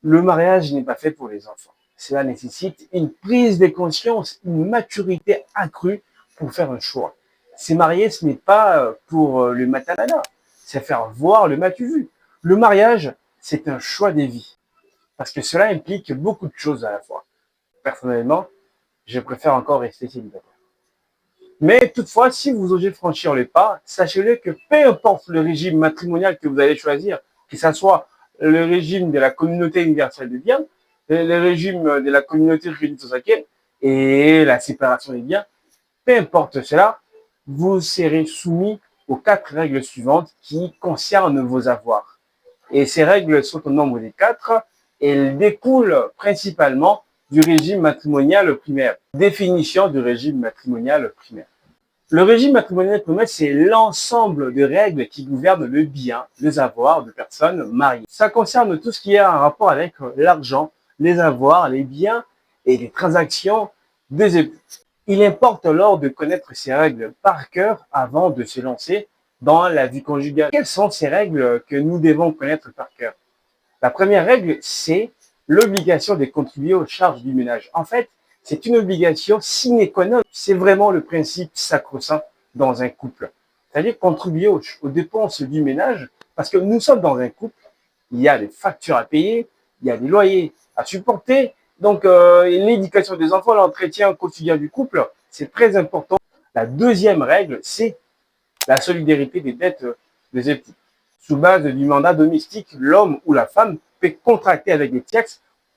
Le mariage n'est pas fait pour les enfants. Cela nécessite une prise de conscience, une maturité accrue pour faire un choix. Se marier, ce n'est pas pour le matanana, c'est faire voir le matu vu. Le mariage, c'est un choix de vie, parce que cela implique beaucoup de choses à la fois. Personnellement, je préfère encore rester célibataire. Mais toutefois, si vous osez franchir le pas, sachez-le que peu importe le régime matrimonial que vous allez choisir, que ce soit le régime de la communauté universelle de biens, le régime de la communauté Rintosaken et la séparation des biens, peu importe cela, vous serez soumis aux 4 règles suivantes qui concernent vos avoirs. Et ces règles sont au nombre des 4 et elles découlent principalement du régime matrimonial primaire. Définition du régime matrimonial primaire. Le régime matrimonial primaire, c'est l'ensemble de règles qui gouvernent le bien, les avoirs de personnes mariées. Ça concerne tout ce qui a un rapport avec l'argent, les avoirs, les biens et les transactions des époux. Il importe alors de connaître ces règles par cœur avant de se lancer dans la vie conjugale. Quelles sont ces règles que nous devons connaître par cœur? La première règle, c'est l'obligation de contribuer aux charges du ménage. En fait, c'est une obligation sine qua non. C'est vraiment le principe sacro-saint dans un couple. C'est-à-dire contribuer aux dépenses du ménage, parce que nous sommes dans un couple, il y a des factures à payer, il y a des loyers à supporter. Donc, l'éducation des enfants, l'entretien quotidien du couple, c'est très important. La deuxième règle, c'est la solidarité des dettes des époux. Sous base du mandat domestique, l'homme ou la femme peut contracter avec des tiers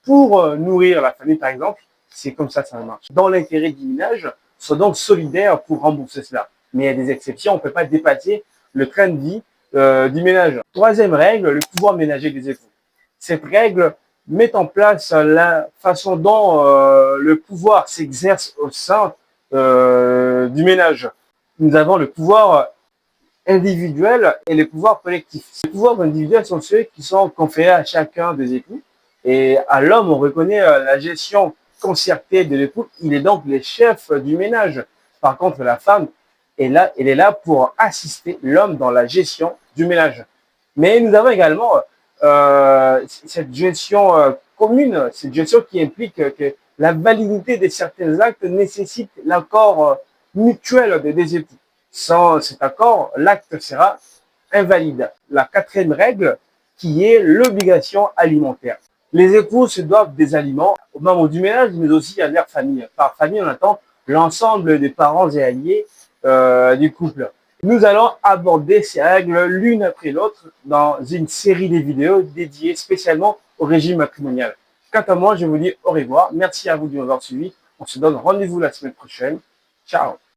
pour nourrir la famille, par exemple. C'est comme ça que ça marche. Dans l'intérêt du ménage, soient donc solidaires pour rembourser cela. Mais il y a des exceptions, on ne peut pas dépasser le train de vie du ménage. Troisième règle, le pouvoir ménager des époux. Cette règle met en place la façon dont le pouvoir s'exerce au sein du ménage. Nous avons le pouvoir individuel et les pouvoirs collectifs. Les pouvoirs individuels sont ceux qui sont conférés à chacun des époux. Et à l'homme, on reconnaît la gestion concertée de l'époux. Il est donc le chef du ménage. Par contre, la femme, elle est là pour assister l'homme dans la gestion du ménage. Mais nous avons également cette gestion commune, cette gestion qui implique que la validité de certains actes nécessite l'accord mutuel des époux. Sans cet accord, l'acte sera invalide. La quatrième règle, qui est l'obligation alimentaire. Les époux se doivent des aliments aux membres du ménage, mais aussi à leur famille. Par famille, on entend l'ensemble des parents et alliés du couple. Nous allons aborder ces règles l'une après l'autre dans une série de vidéos dédiées spécialement au régime matrimonial. Quant à moi, je vous dis au revoir. Merci à vous de m'avoir suivi. On se donne rendez-vous la semaine prochaine. Ciao!